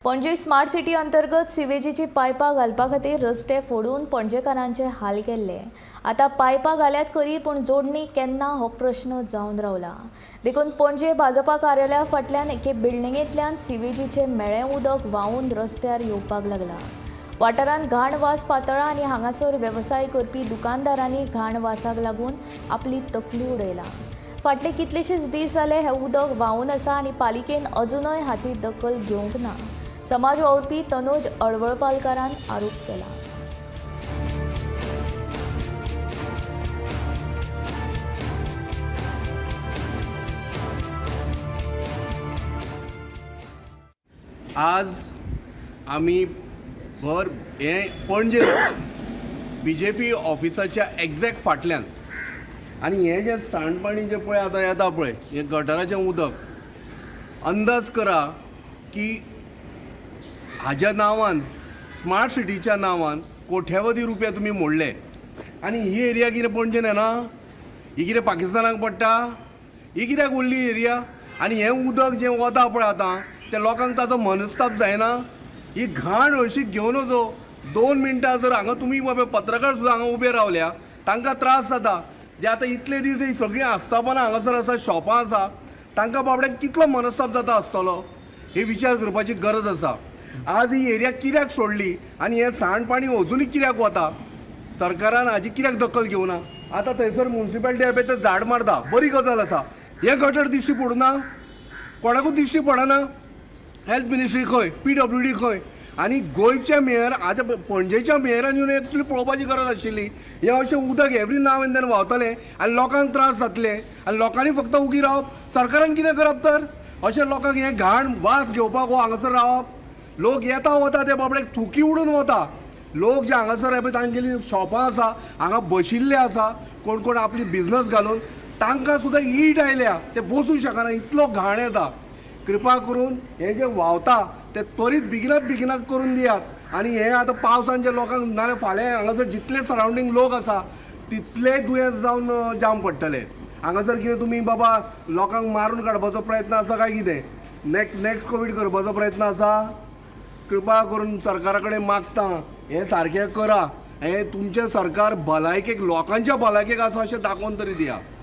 Panaji smart city अंतर्गत सिवेजीची पायपां घालपा खातीर रस्ते फोडून पणजेकारांचे हाल केल्ले. आता पायपां घाल्यात खरी पूण जोडणी केन्ना हो प्रश्न जावन रावला. देखून पणजे भाजपा कार्यालया फाटल्यान एके बिल्डिंगेंतल्यान सिवेजीचे मेळें उदक व्हांवून रस्त्यार येवपाक लागला. वाठारांत घाण वास पातळ्ळा आनी हांगासर वेवसाय करपी दुकानदारांनी घाण वासाक लागून आपली तकली उडयला. फाटले कितलेशेच दीस जाले हे उदक व्हांवून आसा आनी पालिकेन अजूनय हाची दखल घेवंक ना. समाज वावुरपी तनोज अळवळपालकारान आरोप केला. आज आमी भर पणजे BJP ऑफिसाच्या एक्झॅक्ट फाटल्यान आनी हे जे सांडपाणी जे पळय आतां येता पळय हे गटराचें उदक अंदाज करा की हाज्या नांवान स्मार्ट सिटीच्या नांवान कोट्यावधी रुपया तुमी मोडले. आनी ही एरिया कितें पणजेन येना? ही कितें पाकिस्तानाक पडटा? ही कित्याक उरली एरिया? आनी हें उदक जें वता पळय आतां त्या लोकांक ताचो मनस्ताप जायना? ही घाण हळशीक घेवन वचो 2 मिनटां जर हांगा तुमी बाबा पत्रकार सुद्दां हांगा उबे रावल्या तांकां त्रास जाता. जे आतां इतले दीस ही सगळीं आस्थापनां हांगासर आसा, शॉपां आसा, तांकां बाबड्याक कितलो मनस्ताप जाता आसतलो हे विचार करपाची गरज आसा. आज ही एरिया कित्याक सोडली आनी हें सांडपाणी अजुनूय कित्याक वता? सरकारान हाजी कित्याक दखल घेवना? आतां थंयसर म्युन्सिपालिटी हे पळय ते झाड मारता, बरी गजाल आसा. हे गटर दिश्टी पडूना? कोणाकूच दिश्टी पडना. हेल्थ मिनिस्ट्री खंय? PWD खंय? आनी गोंयच्या मेयर आतां पणजेच्या मेयरान येवन एक्चुली पळोवपाची गरज आशिल्ली. हें अशें उदक एवरी नाव एंड देन व्हांवतलें आनी लोकांक त्रास जातले आनी लोकांनी फक्त उगी रावप. सरकारान कितें करप तर? अशें लोकांक हें घाण वास घेवपाक हो हांगासर रावप? लोक येता वता ते बाबड्याक थुकी उडून वता. लोक जे हांगासर हे पळय तांगेली शॉपां आसा, हांगा बशिल्ले आसा, कोण कोण आपली बिझनस घालून, तांकां सुद्दां ईट आयल्या, ते बसूंक शकना, इतलो घाण येता. कृपा करून हे जे व्हांवता ते त्वरीत बेगिनात करून दियात. आनी हे आतां पावसान जे लोकांक नाल्यार फाल्यां हांगासर जितले सरावंडींग लोक आसा तितले दुयेंस जावन जाम पडटले. हांगासर कितें तुमी बाबा लोकांक मारून काडपाचो प्रयत्न आसा काय कितें? नेक्स्ट कोवीड करपाचो प्रयत्न आसा? कृपा करून सरकारा कडेन मागता हें सारकें करा. हें तुमचें सरकार भलायकेक, लोकांच्या भलायकेक आसा अशें दाखोवन तरी दिया.